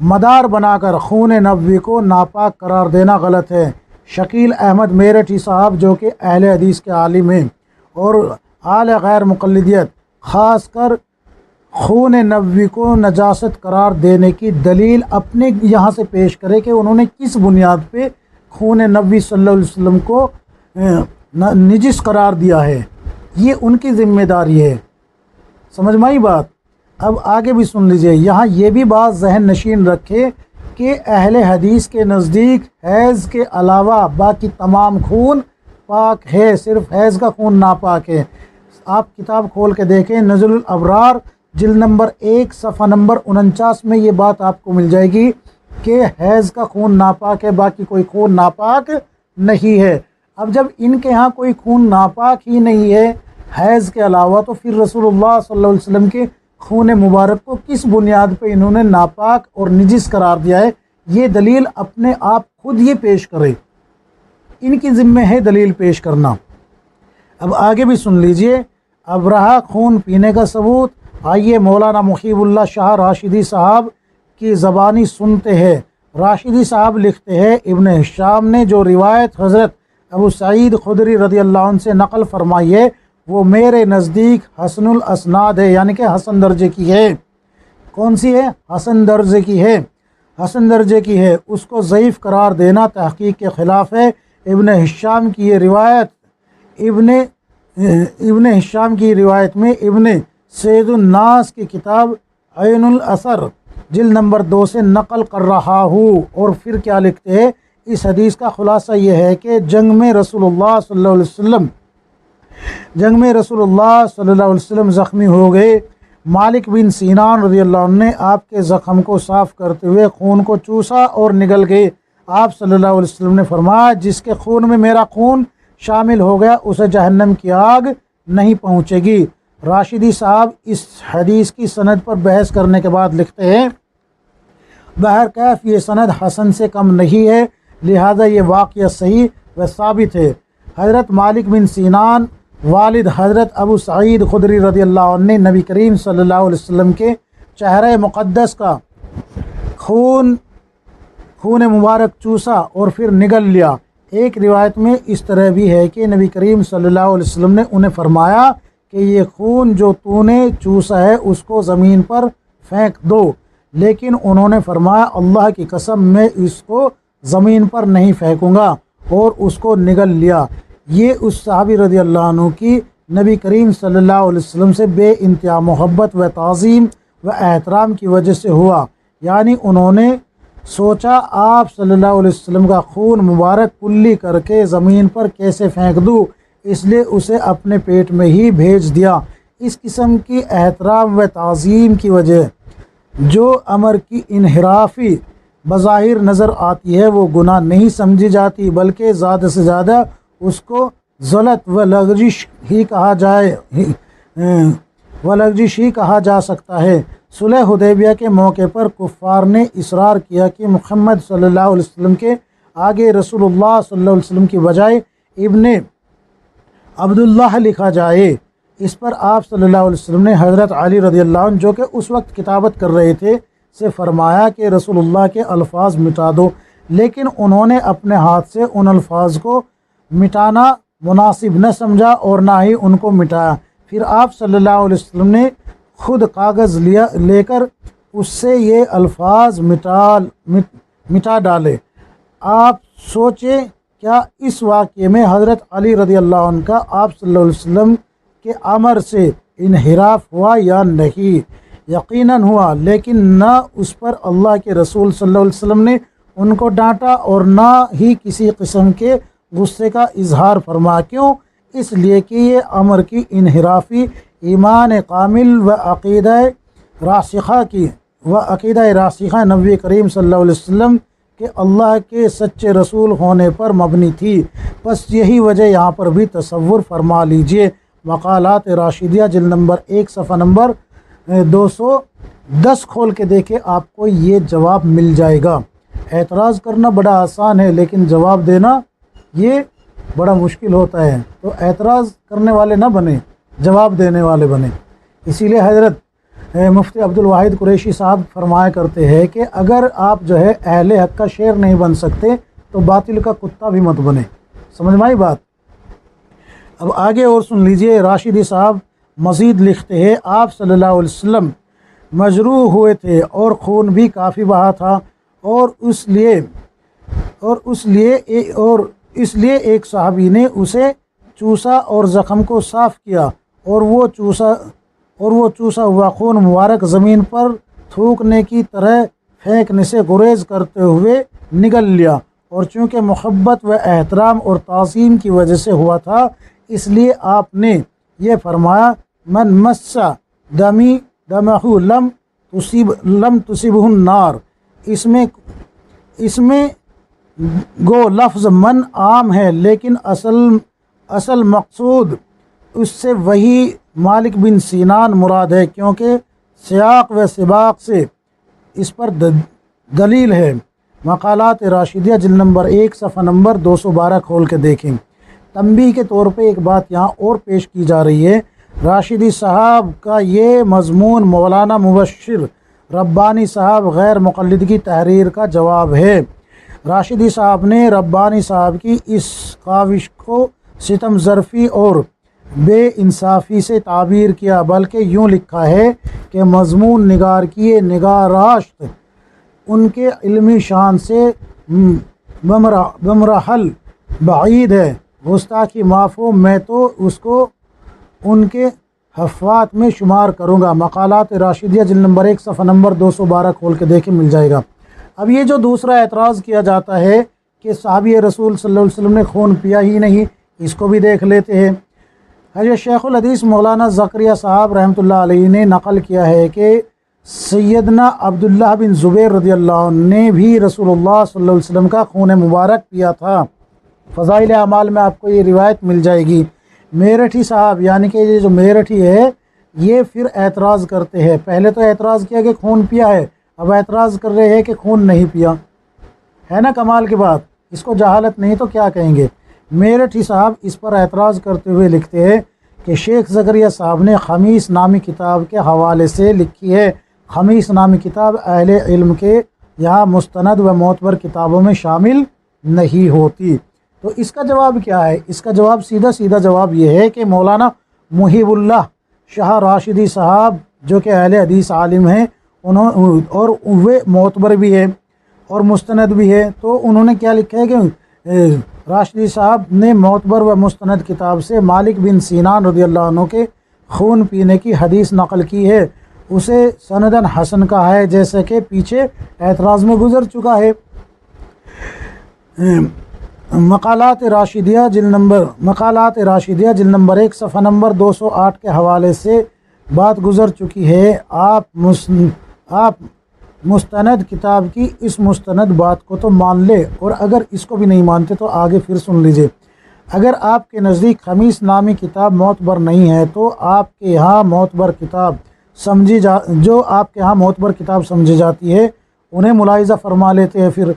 مدار بنا کر خون نبوی کو ناپاک قرار دینا غلط ہے۔ شکیل احمد میرٹھی صاحب جو کہ اہل حدیث کے عالم ہیں اور اعلی غیر مقلدیت خاص کر خون نبوی کو نجاست قرار دینے کی دلیل اپنے یہاں سے پیش کرے کہ انہوں نے کس بنیاد پہ خون نبوی صلی اللہ علیہ وسلم کو نجس قرار دیا ہے، یہ ان کی ذمہ داری ہے۔ سمجھ میں آئی بات؟ اب آگے بھی سن لیجئے، یہاں یہ بھی بات ذہن نشین رکھے کہ اہل حدیث کے نزدیک حیض کے علاوہ باقی تمام خون پاک ہے، صرف حیض کا خون ناپاک ہے۔ آپ کتاب کھول کے دیکھیں، نزل الابرار جلد نمبر 1 صفحہ نمبر 49 میں یہ بات آپ کو مل جائے گی کہ حیض کا خون ناپاک ہے، باقی کوئی خون ناپاک نہیں ہے۔ اب جب ان کے ہاں کوئی خون ناپاک ہی نہیں ہے حیض کے علاوہ، تو پھر رسول اللہ صلی اللہ علیہ وسلم کے خون مبارک کو کس بنیاد پہ انہوں نے ناپاک اور نجس قرار دیا ہے؟ یہ دلیل اپنے آپ خود یہ پیش کرے، ان کی ذمہ ہے دلیل پیش کرنا۔ اب آگے بھی سن لیجئے، اب رہا خون پینے کا ثبوت، آئیے مولانا محیب اللہ شاہ راشدی صاحب کی زبانی سنتے ہیں۔ راشدی صاحب لکھتے ہیں، ابن ہشام نے جو روایت حضرت ابو سعید خدری رضی اللہ عنہ سے نقل فرمائی ہے وہ میرے نزدیک حسن الاسناد ہے، یعنی کہ حسن درجے کی ہے۔ کون سی ہے؟ حسن درجے کی ہے، حسن درجے کی ہے، اس کو ضعیف قرار دینا تحقیق کے خلاف ہے۔ ابن ہشام کی یہ روایت ابن ہشام کی روایت میں ابن سید الناس کی کتاب عین الاثر جلد نمبر 2 سے نقل کر رہا ہوں۔ اور پھر کیا لکھتے ہیں؟ اس حدیث کا خلاصہ یہ ہے کہ جنگ میں رسول اللہ صلی اللہ علیہ وسلم زخمی ہو گئے۔ مالک بن سینان رضی اللہ عنہ نے آپ کے زخم کو صاف کرتے ہوئے خون کو چوسا اور نگل گئے۔ آپ صلی اللہ علیہ وسلم نے فرمایا، جس کے خون میں میرا خون شامل ہو گیا اسے جہنم کی آگ نہیں پہنچے گی۔ راشدی صاحب اس حدیث کی سند پر بحث کرنے کے بعد لکھتے ہیں، بہرکیف یہ سند حسن سے کم نہیں ہے، لہذا یہ واقعہ صحیح و ثابت ہے۔ حضرت مالک بن سینان والد حضرت ابو سعید خدری رضی اللہ عنہ نے نبی کریم صلی اللہ علیہ وسلم کے چہرہ مقدس کا خون مبارک چوسا اور پھر نگل لیا۔ ایک روایت میں اس طرح بھی ہے کہ نبی کریم صلی اللہ علیہ وسلم نے انہیں فرمایا کہ یہ خون جو تو نے چوسا ہے اس کو زمین پر پھینک دو، لیکن انہوں نے فرمایا اللہ کی قسم میں اس کو زمین پر نہیں پھینکوں گا، اور اس کو نگل لیا۔ یہ اس صحابی رضی اللہ عنہ کی نبی کریم صلی اللہ علیہ وسلم سے بے انتہا محبت و تعظیم و احترام کی وجہ سے ہوا، یعنی انہوں نے سوچا آپ صلی اللہ علیہ وسلم کا خون مبارک کلی کر کے زمین پر کیسے پھینک دوں، اس لیے اسے اپنے پیٹ میں ہی بھیج دیا۔ اس قسم کی احترام و تعظیم کی وجہ جو امر کی انحرافی بظاہر نظر آتی ہے وہ گناہ نہیں سمجھی جاتی، بلکہ زیادہ سے زیادہ اس کو ذلت و لغزش ہی کہا جا سکتا ہے۔ صلح حدیبیہ کے موقع پر کفار نے اصرار کیا کہ محمد صلی اللہ علیہ وسلم کے آگے رسول اللہ صلی اللہ علیہ وسلم کی بجائے ابن عبداللہ لکھا جائے۔ اس پر آپ صلی اللہ علیہ وسلم نے حضرت علی رضی اللہ عنہ جو کہ اس وقت کتابت کر رہے تھے سے فرمایا کہ رسول اللہ کے الفاظ مٹا دو، لیکن انہوں نے اپنے ہاتھ سے ان الفاظ کو مٹانا مناسب نہ سمجھا اور نہ ہی ان کو مٹایا۔ پھر آپ صلی اللہ علیہ وسلم نے خود کاغذ لے کر اس سے یہ الفاظ مٹا ڈالے۔ آپ سوچیں کیا اس واقعے میں حضرت علی رضی اللہ عنہ کا آپ صلی اللہ علیہ وسلم کے امر سے انحراف ہوا یا نہیں؟ یقیناً ہوا، لیکن نہ اس پر اللہ کے رسول صلی اللہ علیہ وسلم نے ان کو ڈانٹا اور نہ ہی کسی قسم کے غصے کا اظہار فرما۔ کیوں؟ اس لیے کہ یہ امر کی انحرافی ایمان کامل و عقیدہ راسخہ نبی کریم صلی اللہ علیہ وسلم کہ اللہ کے سچے رسول ہونے پر مبنی تھی۔ بس یہی وجہ یہاں پر بھی تصور فرما لیجئے۔ مقالات راشدیہ جلد نمبر 1 صفحہ نمبر 210 کھول کے دیکھیں، آپ کو یہ جواب مل جائے گا۔ اعتراض کرنا بڑا آسان ہے لیکن جواب دینا یہ بڑا مشکل ہوتا ہے، تو اعتراض کرنے والے نہ بنے، جواب دینے والے بنے۔ اسی لیے حضرت مفتی عبدالواحد قریشی صاحب فرمایا کرتے ہیں کہ اگر آپ جو ہے اہل حق کا شیر نہیں بن سکتے تو باطل کا کتا بھی مت بنے۔ سمجھ میں آئی بات؟ اب آگے اور سن لیجئے، راشدی صاحب مزید لکھتے ہیں آپ صلی اللہ علیہ وسلم مجروح ہوئے تھے اور خون بھی کافی بہا تھا، اور اس لیے ایک صحابی نے اسے چوسا اور زخم کو صاف کیا، اور وہ چوسا ہوا خون مبارک زمین پر تھوکنے کی طرح پھینکنے سے گریز کرتے ہوئے نگل لیا، اور چونکہ محبت و احترام اور تعظیم کی وجہ سے ہوا تھا، اس لیے آپ نے یہ فرمایا من مس دمی دمہ لم تصبہ النار۔ اس میں گو لفظ من عام ہے، لیکن اصل مقصود اس سے وہی مالک بن سینان مراد ہے، کیونکہ سیاق و سباق سے اس پر دلیل ہے۔ مقالات راشدیہ جلد نمبر 1 صفحہ نمبر 212 کھول کے دیکھیں۔ تنبیہ کے طور پہ ایک بات یہاں اور پیش کی جا رہی ہے، راشدی صاحب کا یہ مضمون مولانا مبشر ربانی صاحب غیر مقلد کی تحریر کا جواب ہے۔ راشدی صاحب نے ربانی صاحب کی اس کاوش کو ستم ظرفی اور بے انصافی سے تعبیر کیا، بلکہ یوں لکھا ہے کہ مضمون نگار کی یہ نگاراشت ان کے علمی شان سے بمرحل بعید ہے۔ گستاخی معاف ہو، میں تو اس کو ان کے حفوات میں شمار کروں گا۔ مقالات راشدیہ جلد نمبر 1 صفحہ نمبر 212 کھول کے دیکھیں، مل جائے گا۔ اب یہ جو دوسرا اعتراض کیا جاتا ہے کہ صحابی رسول صلی اللہ علیہ وسلم نے خون پیا ہی نہیں، اس کو بھی دیکھ لیتے ہیں۔ حضرت شیخ الحدیث مولانا زکریا صاحب رحمۃ اللہ علیہ نے نقل کیا ہے کہ سیدنا عبداللہ بن زبیر رضی اللہ عنہ نے بھی رسول اللہ صلی اللہ علیہ وسلم کا خون مبارک پیا تھا۔ فضائل اعمال میں آپ کو یہ روایت مل جائے گی۔ میرٹھی صاحب، یعنی کہ یہ جو میرٹھی ہے، یہ پھر اعتراض کرتے ہیں۔ پہلے تو اعتراض کیا کہ خون پیا ہے، اب اعتراض کر رہے ہیں کہ خون نہیں پیا ہے نا، کمال کی بات۔ اس کو جہالت نہیں تو کیا کہیں گے۔ میرٹھی صاحب اس پر اعتراض کرتے ہوئے لکھتے ہیں کہ شیخ زکریا صاحب نے خمیس نامی کتاب کے حوالے سے لکھی ہے۔ خمیس نامی کتاب اہل علم کے یہاں مستند و معتبر کتابوں میں شامل نہیں ہوتی۔ تو اس کا جواب کیا ہے؟ اس کا جواب سیدھا جواب یہ ہے کہ مولانا محیب اللہ شاہ راشدی صاحب جو کہ اہل حدیث عالم ہیں، اور وہ معتبر بھی ہے اور مستند بھی ہے، تو انہوں نے کیا لکھا ہے کہ راشدی صاحب نے معتبر و مستند کتاب سے مالک بن سینان رضی اللہ عنہ کے خون پینے کی حدیث نقل کی ہے، اسے سندن حسن کا ہے، جیسے کہ پیچھے اعتراض میں گزر چکا ہے۔ مقالات راشدیہ جلد نمبر 1 صفحہ نمبر 208 کے حوالے سے بات گزر چکی ہے۔ آپ مستند کتاب کی اس مستند بات کو تو مان لے، اور اگر اس کو بھی نہیں مانتے تو آگے پھر سن لیجئے۔ اگر آپ کے نزدیک خمیس نامی کتاب معتبر نہیں ہے تو آپ کے یہاں معتبر کتاب سمجھی جاتی ہے انہیں ملاحظہ فرما لیتے ہیں۔ پھر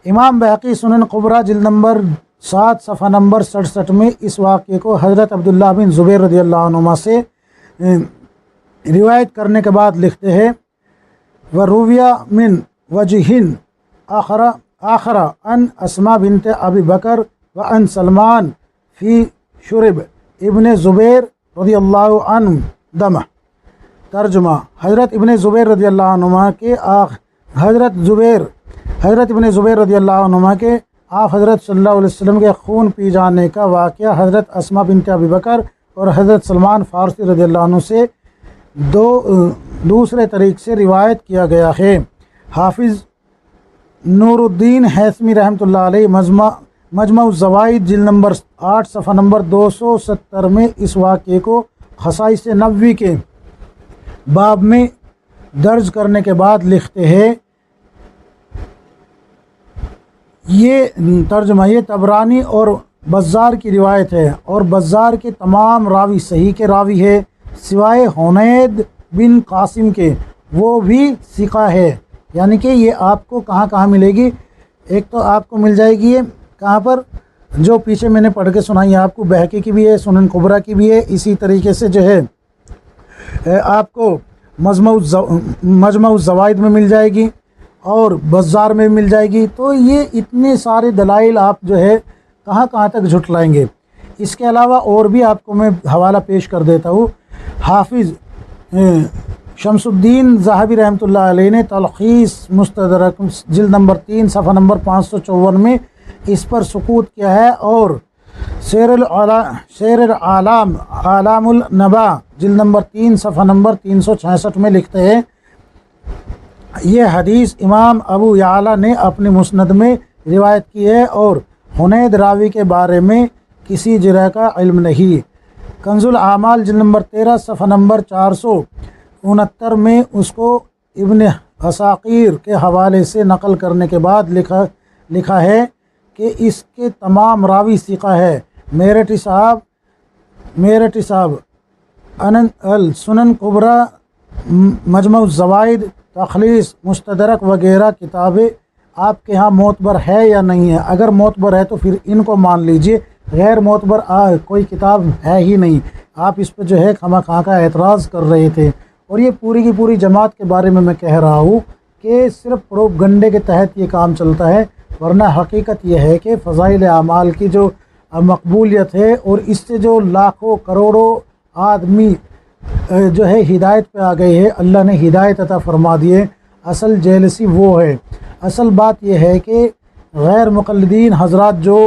امام بہقی سنن کبریٰ جلد نمبر 7 صفحہ نمبر 67 میں اس واقعے کو حضرت عبداللہ بن زبیر رضی اللہ عنہما سے روایت کرنے کے بعد لکھتے ہیں ورویہ من وجہ آخر ان اسماء بنت ابی بکر و ان سلمان فی شرب ابن زبیر رضی اللہ عنہ دمہ۔ ترجمہ: حضرت ابن زبیر رضی اللہ عنہما کے حضرت ابن زبیر رضی اللہ عنہما کے آپ حضرت صلی اللہ علیہ وسلم کے خون پی جانے کا واقعہ حضرت اسماء بنت ابی بکر اور حضرت سلمان فارسی رضی اللہ عنہ سے دوسرے طریق سے روایت کیا گیا ہے۔ حافظ نور الدین ہیثمی رحمۃ اللہ علیہ مجمع الزوائد جلد نمبر 8 صفحہ نمبر 270 میں اس واقعے کو خصائص نبوی کے باب میں درج کرنے کے بعد لکھتے ہیں یہ ترجمہ: یہ طبرانی اور بزار کی روایت ہے، اور بزار کے تمام راوی صحیح کے راوی ہے سوائے حنید بن قاسم کے، وہ بھی ثقہ ہے۔ یعنی کہ یہ آپ کو کہاں ملے گی؟ ایک تو آپ کو مل جائے گی یہ کہاں پر، جو پیچھے میں نے پڑھ کے سنائی ہے آپ کو، بہقی کی بھی ہے، سنن کبریٰ کی بھی ہے، اسی طریقے سے جو ہے آپ کو مجمع الزوائد میں مل جائے گی اور بازار میں مل جائے گی۔ تو یہ اتنے سارے دلائل آپ جو ہے کہاں کہاں تک جھٹلائیں گے۔ اس کے علاوہ اور بھی آپ کو میں حوالہ پیش کر دیتا ہوں۔ حافظ شمس الدین ذہبی رحمۃ اللہ علیہ نے تلخیص مستدرک جلد نمبر 3 صفحہ نمبر 554 میں اس پر سکوت کیا ہے، اور سیر اعلام النبا جلد نمبر 3 صفحہ نمبر 366 میں لکھتے ہیں یہ حدیث امام ابو یعلا نے اپنی مسند میں روایت کی ہے اور حنید راوی کے بارے میں کسی جرح کا علم نہیں۔ کنز الاعمال جلد نمبر 13 صفحہ نمبر 469 میں اس کو ابن عساکیر کے حوالے سے نقل کرنے کے بعد لکھا ہے کہ اس کے تمام راوی ثقہ ہے۔ میرٹھی صاحب السنن کبریٰ، مجمع الزوائد، تخلیص، مستدرک وغیرہ کتابیں آپ کے ہاں معتبر ہے یا نہیں ہے؟ اگر معتبر ہے تو پھر ان کو مان لیجئے، غیر معتبر کوئی کتاب ہے ہی نہیں۔ آپ اس پہ جو ہے خواہ خواہ کا اعتراض کر رہے تھے، اور یہ پوری کی پوری جماعت کے بارے میں کہہ رہا ہوں کہ صرف پروپیگنڈے کے تحت یہ کام چلتا ہے، ورنہ حقیقت یہ ہے کہ فضائل اعمال کی جو مقبولیت ہے اور اس سے جو لاکھوں کروڑوں آدمی جو ہے ہدایت پہ آ گئے ہیں، اللہ نے ہدایت عطا فرما دیے، اصل جیلسی وہ ہے۔ اصل بات یہ ہے کہ غیر مقلدین حضرات جو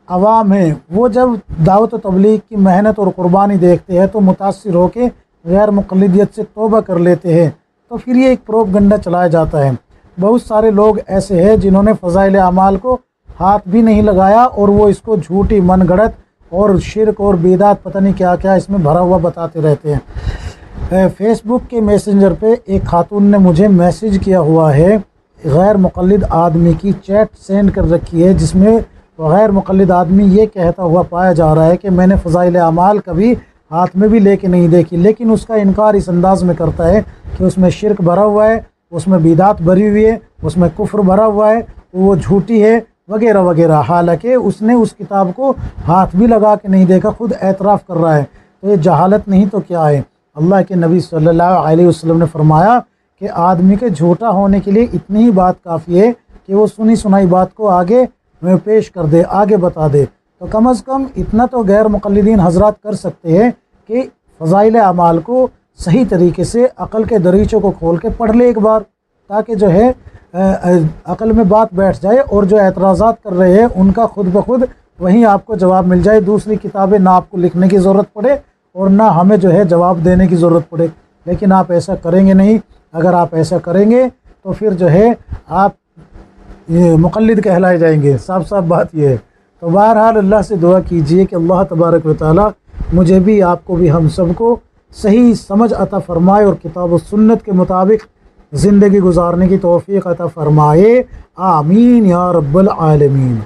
عوام ہیں، وہ جب دعوت و تبلیغ کی محنت اور قربانی دیکھتے ہیں تو متاثر ہو کے غیر مقلدیت سے توبہ کر لیتے ہیں، تو پھر یہ ایک پروپیگنڈا چلایا جاتا ہے۔ بہت سارے لوگ ایسے ہیں جنہوں نے فضائل اعمال کو ہاتھ بھی نہیں لگایا اور وہ اس کو جھوٹی من گھڑت اور شرک اور بدعت پتہ نہیں کیا کیا اس میں بھرا ہوا بتاتے رہتے ہیں۔ فیس بک کے میسنجر پہ ایک خاتون نے مجھے میسیج کیا ہوا ہے، غیر مقلد آدمی کی چیٹ سینڈ کر رکھی ہے، جس میں غیر مقلد آدمی یہ کہتا ہوا پایا جا رہا ہے کہ میں نے فضائل اعمال کبھی ہاتھ میں بھی لے کے نہیں دیکھی، لیکن اس کا انکار اس انداز میں کرتا ہے کہ اس میں شرک بھرا ہوا ہے، اس میں بدعت بھری ہوئی ہے، اس میں کفر بھرا ہوا ہے، وہ جھوٹی ہے وغیرہ وغیرہ، حالانکہ اس نے اس کتاب کو ہاتھ بھی لگا کے نہیں دیکھا، خود اعتراف کر رہا ہے۔ تو یہ جہالت نہیں تو کیا ہے؟ اللہ کے نبی صلی اللہ علیہ وسلم نے فرمایا کہ آدمی کے جھوٹا ہونے کے لیے اتنی ہی بات کافی ہے کہ وہ سنی سنائی بات کو آگے پیش کر دے، آگے بتا دے۔ تو کم از کم اتنا تو غیر مقلدین حضرات کر سکتے ہیں کہ فضائل اعمال کو صحیح طریقے سے عقل کے دریچوں کو کھول کے پڑھ لے ایک بار، تاکہ جو ہے عقل میں بات بیٹھ جائے، اور جو اعتراضات کر رہے ہیں ان کا خود بخود وہیں آپ کو جواب مل جائے، دوسری کتابیں نہ آپ کو لکھنے کی ضرورت پڑے اور نہ ہمیں جو ہے جواب دینے کی ضرورت پڑے۔ لیکن آپ ایسا کریں گے نہیں۔ اگر آپ ایسا کریں گے تو پھر جو ہے آپ مقلد کہلائے جائیں گے، صاف صاف بات یہ ہے۔ تو بہرحال اللہ سے دعا کیجئے کہ اللہ تبارک و تعالی مجھے بھی، آپ کو بھی، ہم سب کو صحیح سمجھ عطا فرمائے اور کتاب و سنت کے مطابق زندگی گزارنے کی توفیق عطا فرمائے، آمین یا رب العالمین۔